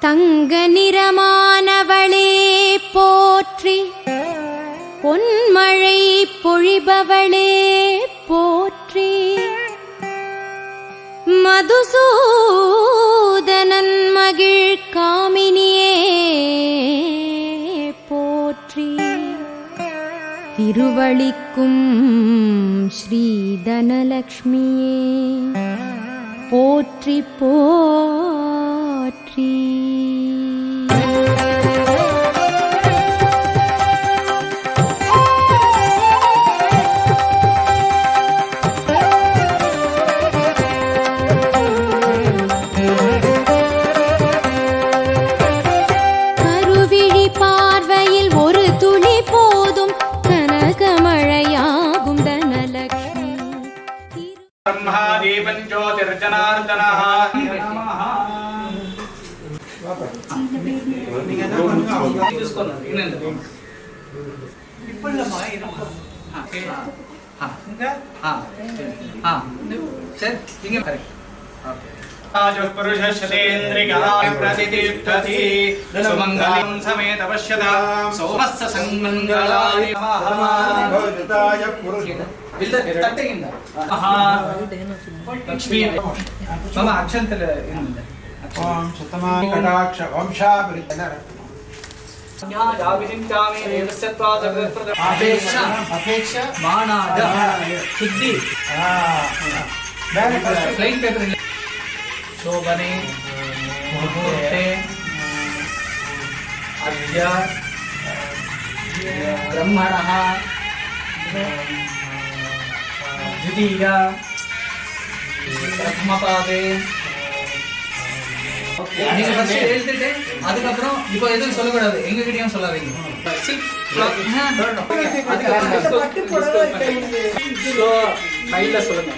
தங்க நிறமானவளே போற்றி, பொன்மழை பொழிபவளே போற்றி, மதுசூதனன் மகிழ் காமினியே போற்றி, திருவளிக்கும் ஸ்ரீ தனலக்ஷ்மியே போற்றி போற்றி. கருவிழி பார்வையில் ஒரு துளி போதும் கனகமழையாகும் தனலக்ஷ்மி. ब्रह्मादीपं ज्योतिर्जनार्दनः प्रतिष्ठति सुमंगलं समेत पश्यता सोमस्य संमंगलाय लक्ष्मी मम अक्षंतल ओम शतमान कटाक्ष वंशाभिवृद्धि याविहिंचामि देवस्यत्वा जगत्प्रद अपेक्षा मानाद शुद्धि प्लेन पेपर शोभने मुहूर्ते अद्य ब्रह्मणः द्वितीय பிரம்மபாதே நீங்க ஃபர்ஸ்ட் எழுதிட்டு அதுக்கு அப்புறம் இப்போ எதுவும் சொல்ல கூடாது, எங்க கிட்டயும் சொல்லாதீங்க. கையில சொல்லுங்க.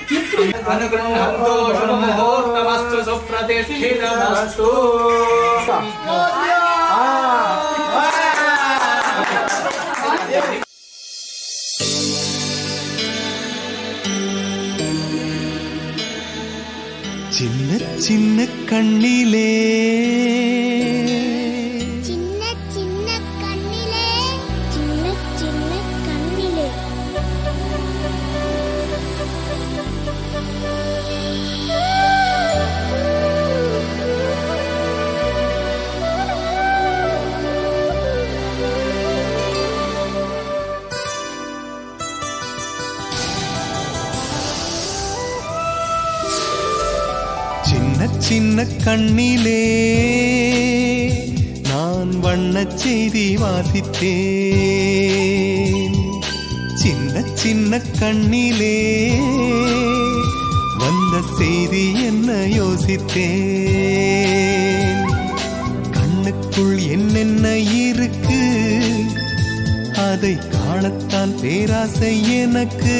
அனுகிரகம் முகூர்த்தமஸ்து சுப்ரதிஷ்டிதமஸ்து. சின்ன சின்ன கண்ணிலே சின்ன சின்ன கண்ணிலே சின்ன சின்ன கண்ணிலே சின்ன சின்ன கண்ணிலே நான் வண்ணச் செய்தி வாசித்தேன். சின்ன சின்ன கண்ணிலே வந்த செய்தி என்ன யோசித்தேன். கண்ணுக்குள் என்னென்ன இருக்கு அதை காணத்தான் பேராசை எனக்கு.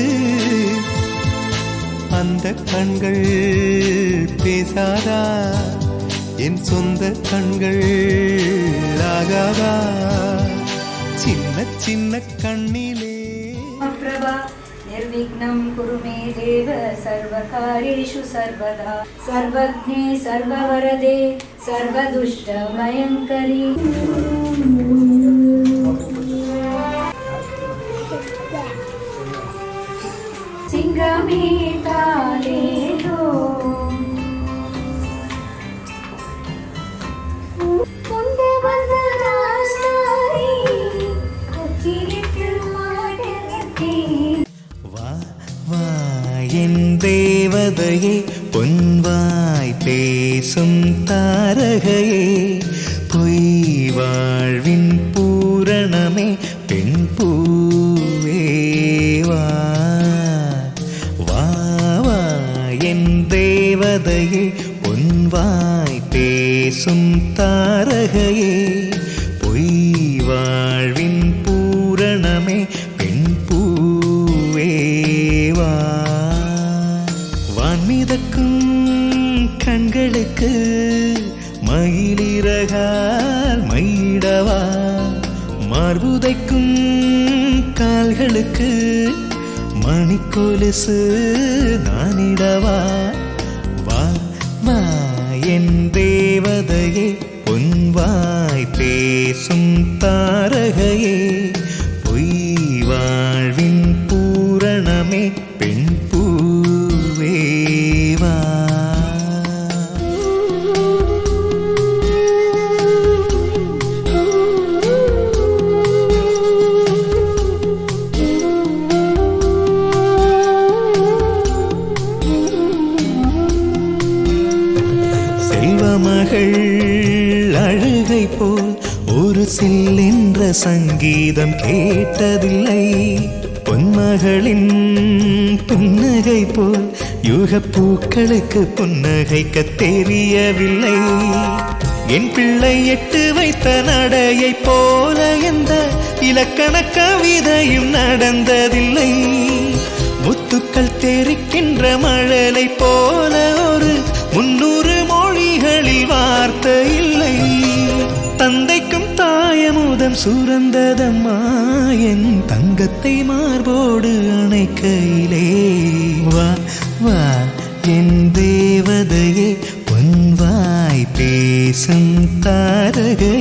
அந்த கண்கள் பேசாதா, என் சொந்த கண்கள் ஆகாதா. சின்ன சின்ன கண்ணிலே பிரபா निर्विघ्नं कुरु मे देव सर्वकार्येषु सर्वदा सर्वज्ञे सर्ववरदे सर्वदुष्टभयङ्करी. सिंगमे तालेलो कुंडे बंदरासारी कुचिरिट्टु माडगट्टी. வா வா என் தேவதையே, பொன்வாய் பேசும் தாரகையே, பொய் வாழ்வின் பூரணமே, பெண் பூவே வா. வா வா என் தேவதையே, பொன்வாய் பேசும் தாரகையே, பொய் வாழ்வின் பூரணமே, பெண் பூவே வா. வான்மிதக்கும் கண்களுக்கு மயிலிறகால் மயிடவா, மார்புதைக்கும் கால்களுக்கு மணிக்கொலுசு நானிடவா. வா வா என் தேவதையே, பொன் மகள் அழுகை போல் ஒரு சில்லென்ற சங்கீதம் கேட்டதில்லை. பொன்மகளின் புன்னகை போல் யுகப்பூக்களுக்கு புன்னகைக்க தெரியவில்லை. என் பிள்ளை எட்டு வைத்த நடையை போல எந்த இலக்கண கவிதையும் நடந்ததில்லை. முத்துக்கள் தெரிக்கின்ற மழலை போல ஒரு 300 மொழிகளில் வார்த்தை இல்லை. தந்தைக்கும் தாயமுதம் சுரந்ததம்மா என் தங்கத்தை மார்போடு அணைக்கையிலே. வா வா என் தேவதையே பொன்வாய் பேசும் தாரகை.